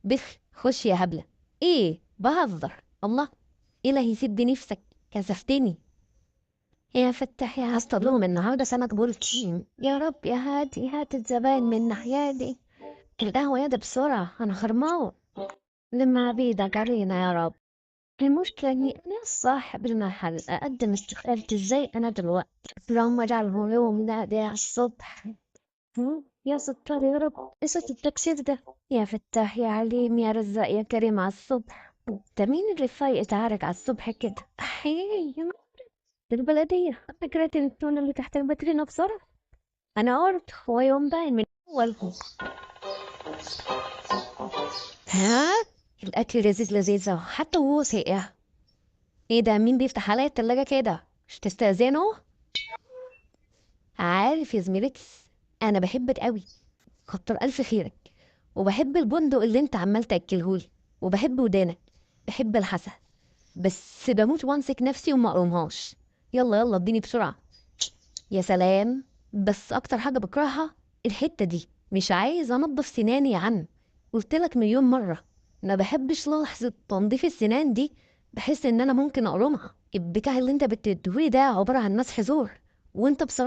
بخ خش يا هبلة. ايه بهزر الله. إلهي سد نفسك، كسفتني. يا فتح يا هصطدم النهارده سمك بولتين، يا رب يا هادي هات الزباين من ناحيتي. القهوة يا ده بسرعة أنا خرمانة. لما بيدك علينا يا رب. المشكلة إني أنا صاحب المحل أقدم استقالتي إزاي أنا دلوقتي؟ اللهم اجعله يوم نادي على الصبح. يا ستار يا رب، إيش التكسير ده؟ يا فتاح يا عليم يا رزاق يا كريم على الصبح. ده مين اللي فايق تعارك على الصبح كده؟ أحيي يا دي البلدية. فكرة التونة اللي تحت الباترينا بسرعة. أنا قلت هو يوم باين من أول. ها؟ الأكل لذيذ لذيذة حتى وهو ساقع. ايه ده؟ مين بيفتح عليا التلاجة كده؟ مش تستأذنوا؟ عارف يا زميلتس، أنا بحبك قوي، كتر ألف خيرك. وبحب البندق اللي انت عمال تأكلهولي، وبحب ودانك، بحب الحسن، بس بموت وامسك نفسي وما اقومهاش. يلا يلا اديني بسرعة. يا سلام. بس اكتر حاجة بكرهها الحتة دي، مش عايز انضف سناني يا عم. قلتلك مليون مرة، ما بحبش لحظة تنظيف السنان دي. بحس ان انا ممكن اقرمها. البتاع اللي انت بتديهولي ده عبارة عن مسح زور، وانت بصراحة